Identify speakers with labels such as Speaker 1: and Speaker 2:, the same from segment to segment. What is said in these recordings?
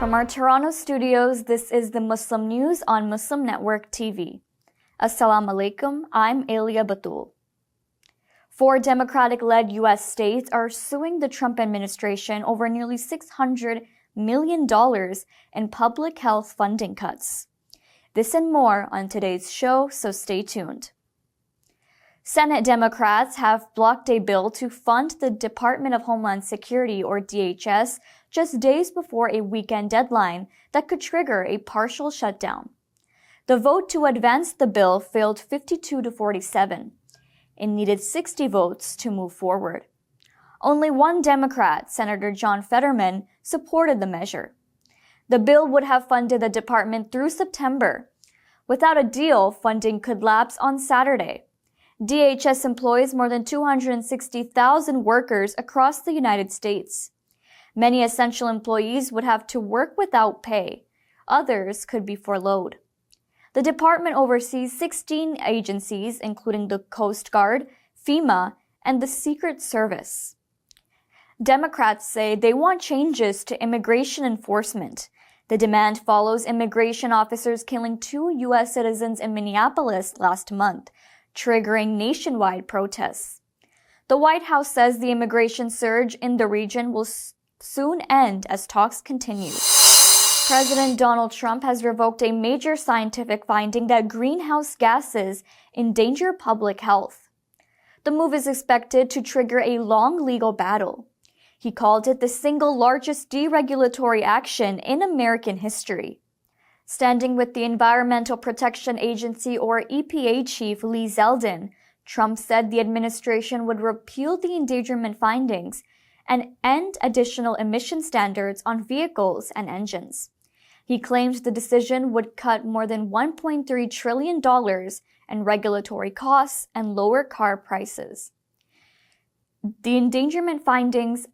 Speaker 1: From our Toronto studios, this is the Muslim News on Muslim Network TV. Assalamu alaikum, I'm Aylia Batool. 4 Democratic-led U.S. states are suing the Trump administration over nearly $600 million in public health funding cuts. This and more on today's show, so stay tuned. Senate Democrats have blocked a bill to fund the Department of Homeland Security, or DHS, just days before a weekend deadline that could trigger a partial shutdown. The vote to advance the bill failed 52-47. It needed 60 votes to move forward. Only one Democrat, Senator John Fetterman, supported the measure. The bill would have funded the department through September. Without a deal, funding could lapse on Saturday. DHS employs more than 260,000 workers across the United States. Many essential employees would have to work without pay. Others could be furloughed. The department oversees 16 agencies, including the Coast Guard, FEMA, and the Secret Service. Democrats say they want changes to immigration enforcement. The demand follows immigration officers killing 2 U.S. citizens in Minneapolis last month, triggering nationwide protests. The White House says the immigration surge in the region will soon end as talks continue. President Donald Trump has revoked a major scientific finding that greenhouse gases endanger public health. The move is expected to trigger a long legal battle. He called it the single largest deregulatory action in American history. Standing with the Environmental Protection Agency, or EPA chief Lee Zeldin, Trump said the administration would repeal the endangerment findings and end additional emission standards on vehicles and engines. He claimed the decision would cut more than $1.3 trillion in regulatory costs and lower car prices. The endangerment findings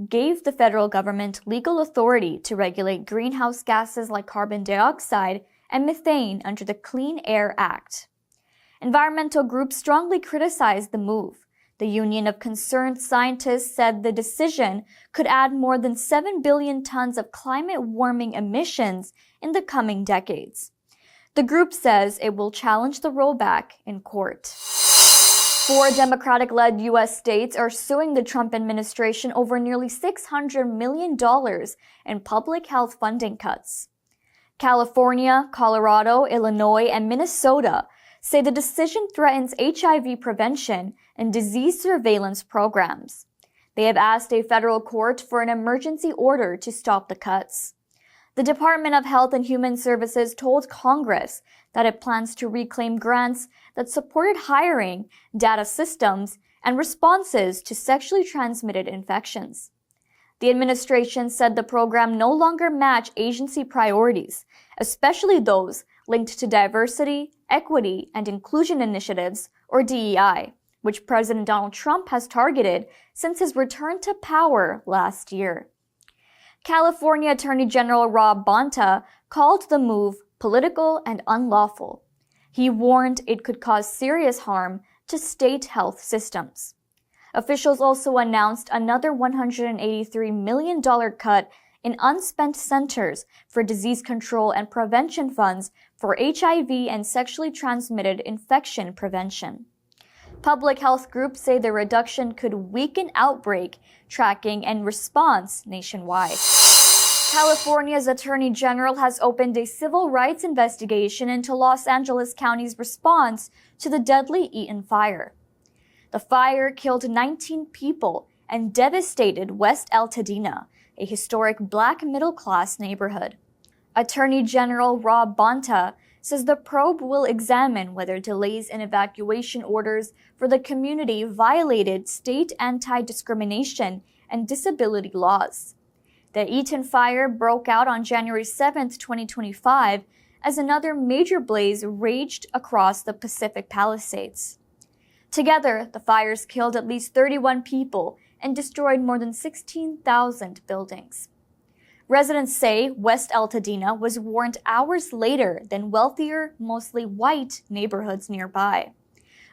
Speaker 1: gave the federal government legal authority to regulate greenhouse gases like carbon dioxide and methane under the Clean Air Act. Environmental groups strongly criticized the move. The Union of Concerned Scientists said the decision could add more than 7 billion tons of climate-warming emissions in the coming decades. The group says it will challenge the rollback in court. 4 Democratic-led U.S. states are suing the Trump administration over nearly $600 million in public health funding cuts. California, Colorado, Illinois, and Minnesota say the decision threatens HIV prevention and disease surveillance programs. They have asked a federal court for an emergency order to stop the cuts. The Department of Health and Human Services told Congress that it plans to reclaim grants that supported hiring, data systems, and responses to sexually transmitted infections. The administration said the program no longer matched agency priorities, especially those linked to diversity, equity, and inclusion initiatives, or DEI, which President Donald Trump has targeted since his return to power last year. California Attorney General Rob Bonta called the move political and unlawful. He warned it could cause serious harm to state health systems. Officials also announced another $183 million cut in unspent Centers for Disease Control and Prevention funds for HIV and sexually transmitted infection prevention. Public health groups say the reduction could weaken outbreak tracking and response nationwide. California's Attorney General has opened a civil rights investigation into Los Angeles County's response to the deadly Eaton fire. The fire killed 19 people and devastated West Altadena, a historic black middle-class neighborhood. Attorney General Rob Bonta says the probe will examine whether delays in evacuation orders for the community violated state anti-discrimination and disability laws. The Eaton fire broke out on January 7, 2025, as another major blaze raged across the Pacific Palisades. Together, the fires killed at least 31 people and destroyed more than 16,000 buildings. Residents say West Altadena was warned hours later than wealthier, mostly white neighborhoods nearby.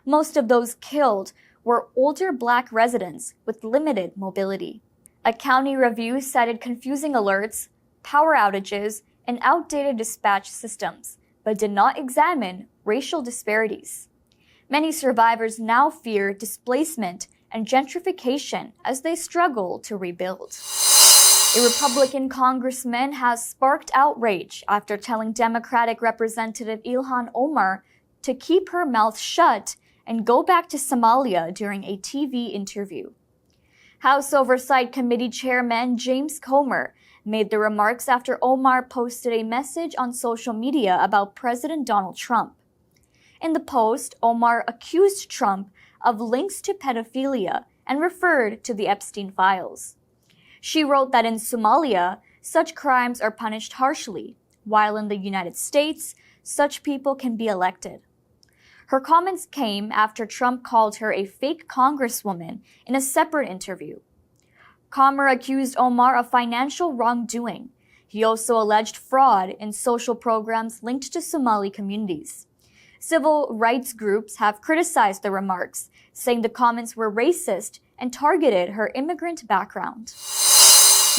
Speaker 1: Most of those killed were older black residents with limited mobility. A county review cited confusing alerts, power outages, and outdated dispatch systems, but did not examine racial disparities. Many survivors now fear displacement and gentrification as they struggle to rebuild. A Republican congressman has sparked outrage after telling Democratic Representative Ilhan Omar to keep her mouth shut and go back to Somalia during a TV interview. House Oversight Committee Chairman James Comer made the remarks after Omar posted a message on social media about President Donald Trump. In the post, Omar accused Trump of links to pedophilia and referred to the Epstein files. She wrote that in Somalia, such crimes are punished harshly, while in the United States, such people can be elected. Her comments came after Trump called her a fake congresswoman in a separate interview. Comer accused Omar of financial wrongdoing. He also alleged fraud in social programs linked to Somali communities. Civil rights groups have criticized the remarks, saying the comments were racist and targeted her immigrant background.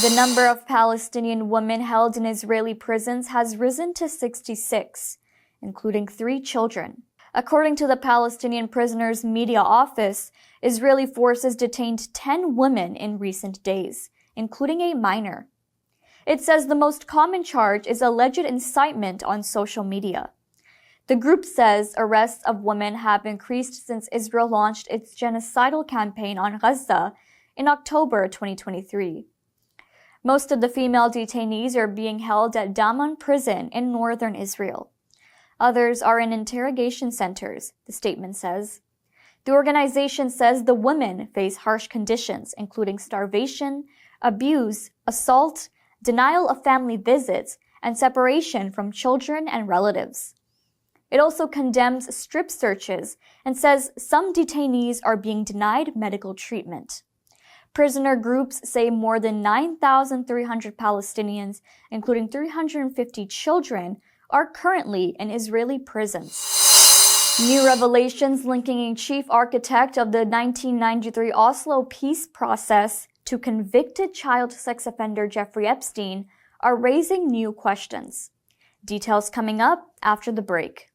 Speaker 1: The number of Palestinian women held in Israeli prisons has risen to 66, including 3 children. According to the Palestinian Prisoners' Media Office, Israeli forces detained 10 women in recent days, including a minor. It says the most common charge is alleged incitement on social media. The group says arrests of women have increased since Israel launched its genocidal campaign on Gaza in October 2023. Most of the female detainees are being held at Daman prison in northern Israel. Others are in interrogation centers, the statement says. The organization says the women face harsh conditions, including starvation, abuse, assault, denial of family visits, and separation from children and relatives. It also condemns strip searches and says some detainees are being denied medical treatment. Prisoner groups say more than 9,300 Palestinians, including 350 children, are currently in Israeli prisons. New revelations linking a chief architect of the 1993 Oslo peace process to convicted child sex offender Jeffrey Epstein are raising new questions. Details coming up after the break.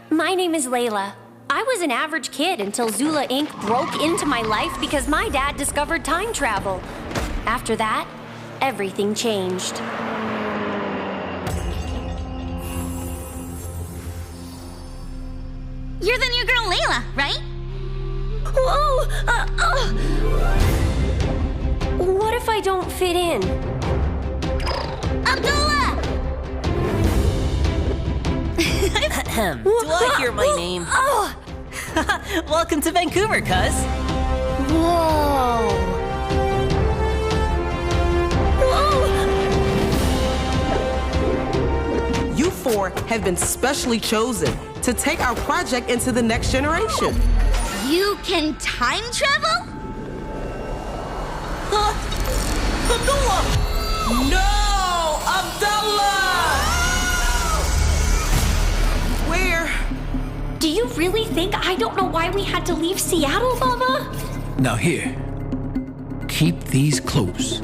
Speaker 2: My name is Layla. I was an average kid until Zula Inc. broke into my life because my dad discovered time travel. After that, everything changed.
Speaker 3: You're the new girl Layla, right?
Speaker 2: Whoa! What if I don't fit in?
Speaker 3: Abdullah!
Speaker 4: Do I hear my name? Welcome to Vancouver, cuz.
Speaker 2: Whoa!
Speaker 5: You 4 have been specially chosen to take our project into the next generation.
Speaker 3: You can time travel?
Speaker 5: Abdullah! No! Abdullah! Where?
Speaker 2: Do you really think I don't know why we had to leave Seattle, Mama?
Speaker 6: Now here, keep these close.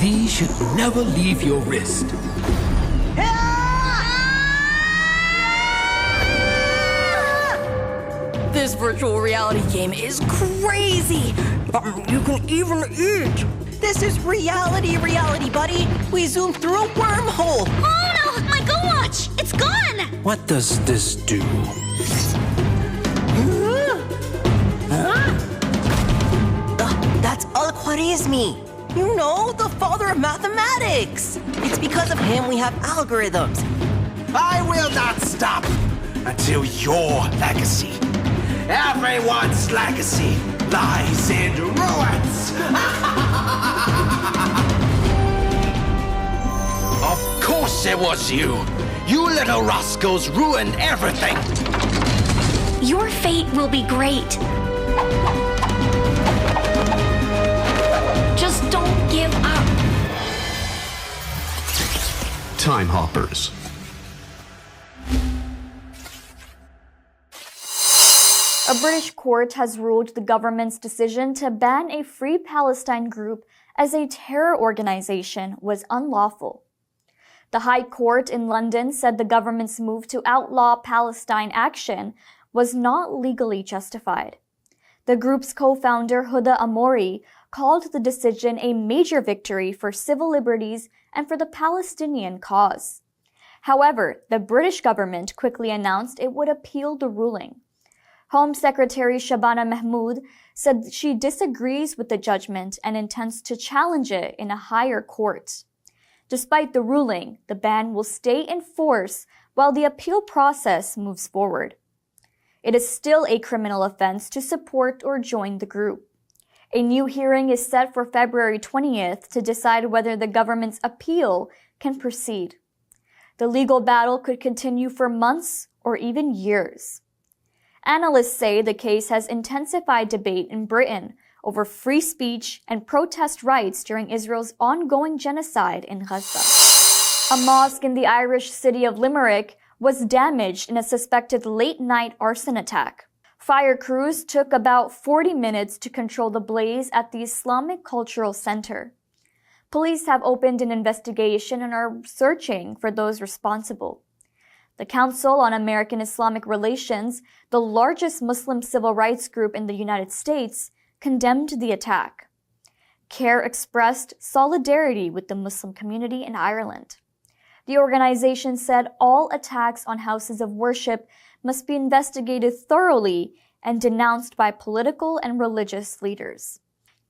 Speaker 6: These should never leave your wrist.
Speaker 4: This virtual reality game is crazy. You can even eat. This is reality, buddy. We zoomed through a wormhole.
Speaker 3: Oh no, my Go Watch! It's gone!
Speaker 6: What does this do?
Speaker 4: That's Al-Khwarizmi. You know, the father of mathematics. It's because of him we have algorithms.
Speaker 7: I will not stop until your legacy, everyone's legacy, lies in ruins. Of course it was you. You little rascals ruined everything.
Speaker 2: Your fate will be great. Just don't give
Speaker 8: time hoppers.
Speaker 1: A British court has ruled the government's decision to ban a Free Palestine group as a terror organization was unlawful. The High Court in London said the government's move to outlaw Palestine action was not legally justified. The group's co-founder Huda Amori called the decision a major victory for civil liberties and for the Palestinian cause. However, the British government quickly announced it would appeal the ruling. Home Secretary Shabana Mahmood said she disagrees with the judgment and intends to challenge it in a higher court. Despite the ruling, the ban will stay in force while the appeal process moves forward. It is still a criminal offense to support or join the group. A new hearing is set for February 20th to decide whether the government's appeal can proceed. The legal battle could continue for months or even years. Analysts say the case has intensified debate in Britain over free speech and protest rights during Israel's ongoing genocide in Gaza. A mosque in the Irish city of Limerick was damaged in a suspected late-night arson attack. Fire crews took about 40 minutes to control the blaze at the Islamic Cultural Center. Police have opened an investigation and are searching for those responsible. The Council on American Islamic Relations, the largest Muslim civil rights group in the United States, condemned the attack. CARE expressed solidarity with the Muslim community in Ireland. The organization said all attacks on houses of worship must be investigated thoroughly and denounced by political and religious leaders.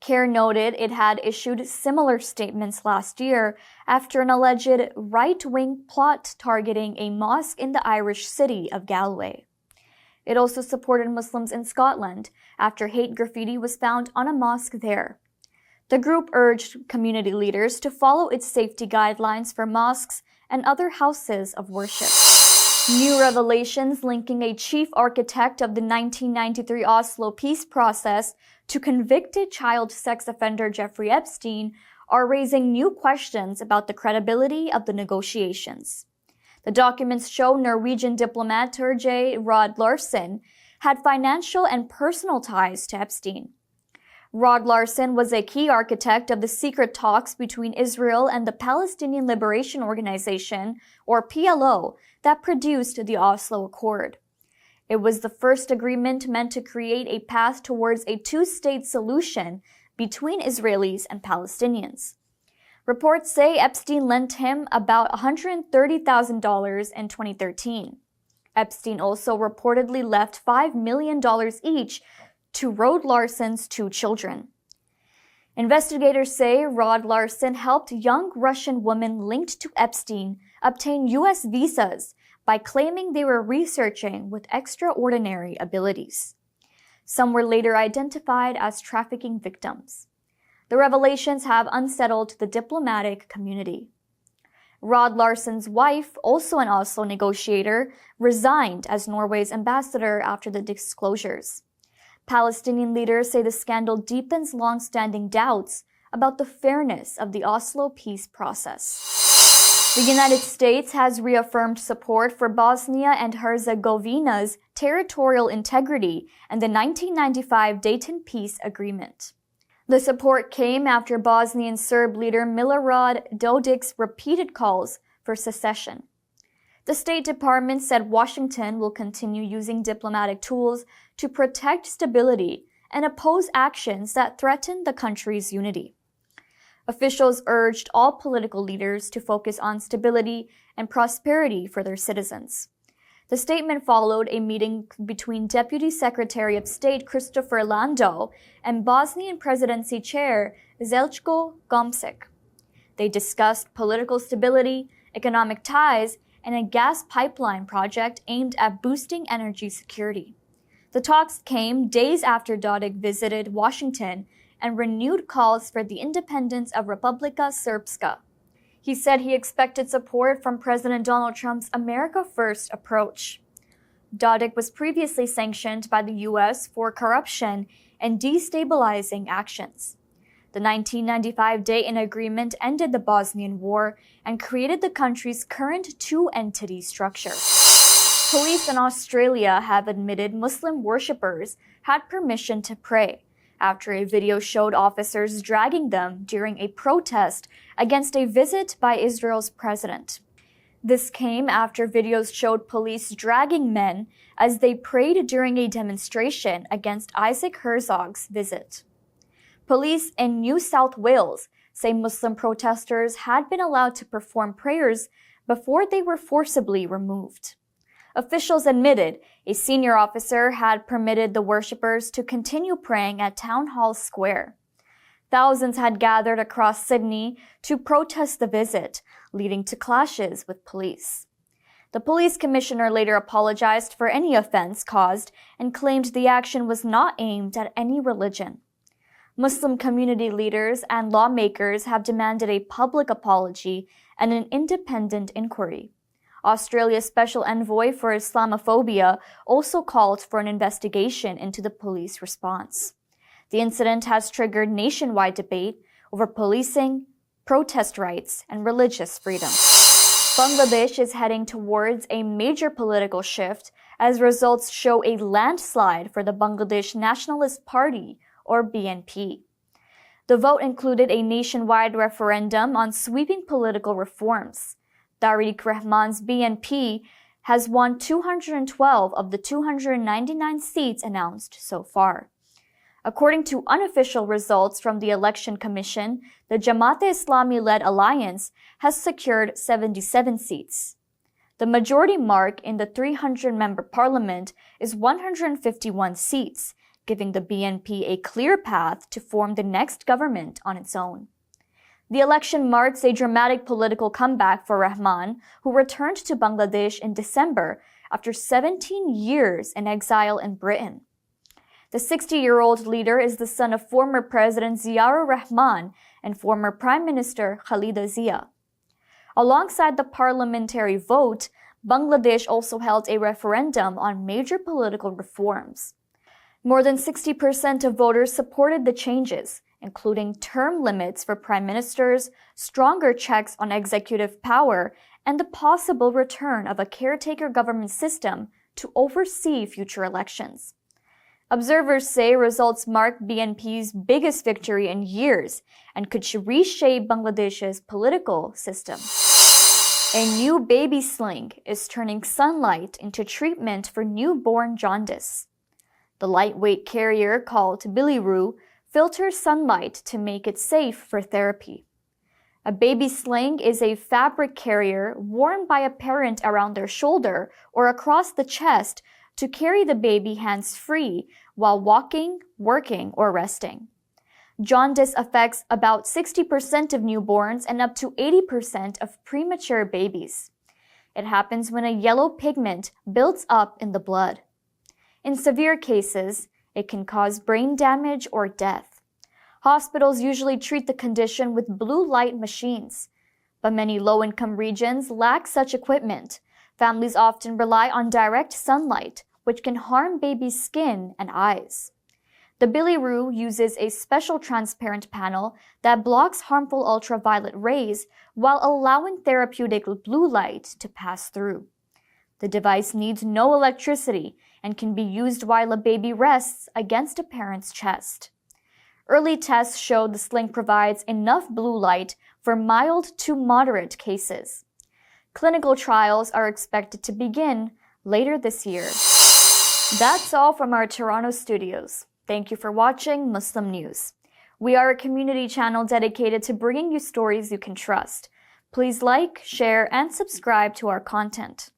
Speaker 1: CARE noted it had issued similar statements last year after an alleged right-wing plot targeting a mosque in the Irish city of Galway. It also supported Muslims in Scotland after hate graffiti was found on a mosque there. The group urged community leaders to follow its safety guidelines for mosques and other houses of worship. New revelations linking a chief architect of the 1993 Oslo peace process to convicted child sex offender Jeffrey Epstein are raising new questions about the credibility of the negotiations. The documents show Norwegian diplomat Terje Rod Larsen had financial and personal ties to Epstein. Rod Larsen was a key architect of the secret talks between Israel and the Palestinian Liberation Organization, or PLO, that produced the Oslo Accord. It was the first agreement meant to create a path towards a two-state solution between Israelis and Palestinians. Reports say Epstein lent him about $130,000 in 2013. Epstein also reportedly left $5 million each to Rod Larsen's two children. Investigators say Rod Larsen helped young Russian women linked to Epstein obtain U.S. visas by claiming they were researching with extraordinary abilities. Some were later identified as trafficking victims. The revelations have unsettled the diplomatic community. Rod Larsen's wife, also an Oslo negotiator, resigned as Norway's ambassador after the disclosures. Palestinian leaders say the scandal deepens long-standing doubts about the fairness of the Oslo peace process. The United States has reaffirmed support for Bosnia and Herzegovina's territorial integrity and the 1995 Dayton Peace Agreement. The support came after Bosnian Serb leader Milorad Dodik's repeated calls for secession. The State Department said Washington will continue using diplomatic tools to protect stability and oppose actions that threaten the country's unity. Officials urged all political leaders to focus on stability and prosperity for their citizens. The statement followed a meeting between Deputy Secretary of State Christopher Lando and Bosnian Presidency Chair Zeljko Gomšić. They discussed political stability, economic ties, and a gas pipeline project aimed at boosting energy security. The talks came days after Dodik visited Washington and renewed calls for the independence of Republika Srpska. He said he expected support from President Donald Trump's America First approach. Dodik was previously sanctioned by the U.S. for corruption and destabilizing actions. The 1995 Dayton Agreement ended the Bosnian War and created the country's current two-entity structure. Police in Australia have admitted Muslim worshippers had permission to pray after a video showed officers dragging them during a protest against a visit by Israel's president. This came after videos showed police dragging men as they prayed during a demonstration against Isaac Herzog's visit. Police in New South Wales say Muslim protesters had been allowed to perform prayers before they were forcibly removed. Officials admitted a senior officer had permitted the worshippers to continue praying at Town Hall Square. Thousands had gathered across Sydney to protest the visit, leading to clashes with police. The police commissioner later apologized for any offense caused and claimed the action was not aimed at any religion. Muslim community leaders and lawmakers have demanded a public apology and an independent inquiry. Australia's Special Envoy for Islamophobia also called for an investigation into the police response. The incident has triggered nationwide debate over policing, protest rights, and religious freedom. Bangladesh is heading towards a major political shift as results show a landslide for the Bangladesh Nationalist Party, or BNP. The vote included a nationwide referendum on sweeping political reforms. Tariq Rahman's BNP has won 212 of the 299 seats announced so far. According to unofficial results from the Election Commission, the Jamaat-e-Islami-led alliance has secured 77 seats. The majority mark in the 300-member parliament is 151 seats, giving the BNP a clear path to form the next government on its own. The election marks a dramatic political comeback for Rahman, who returned to Bangladesh in December after 17 years in exile in Britain. The 60-year-old leader is the son of former President Ziaur Rahman and former Prime Minister Khalida Zia. Alongside the parliamentary vote, Bangladesh also held a referendum on major political reforms. More than 60% of voters supported the changes, including term limits for prime ministers, stronger checks on executive power, and the possible return of a caretaker government system to oversee future elections. Observers say results mark BNP's biggest victory in years and could reshape Bangladesh's political system. A new baby sling is turning sunlight into treatment for newborn jaundice. The lightweight carrier called Biliroo filters sunlight to make it safe for therapy. A baby sling is a fabric carrier worn by a parent around their shoulder or across the chest to carry the baby hands-free while walking, working, or resting. Jaundice affects about 60% of newborns and up to 80% of premature babies. It happens when a yellow pigment builds up in the blood. In severe cases, it can cause brain damage or death. Hospitals usually treat the condition with blue light machines, but many low-income regions lack such equipment. Families often rely on direct sunlight, which can harm babies' skin and eyes. The Biliroo uses a special transparent panel that blocks harmful ultraviolet rays while allowing therapeutic blue light to pass through. The device needs no electricity and can be used while a baby rests against a parent's chest. Early tests show the sling provides enough blue light for mild to moderate cases. Clinical trials are expected to begin later this year. That's all from our Toronto studios. Thank you for watching Muslim News. We are a community channel dedicated to bringing you stories you can trust. Please like, share, and subscribe to our content.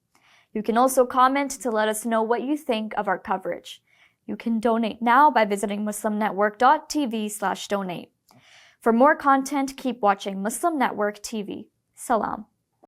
Speaker 1: You can also comment to let us know what you think of our coverage. You can donate now by visiting muslimnetwork.tv/donate. For more content, keep watching Muslim Network TV. Salam.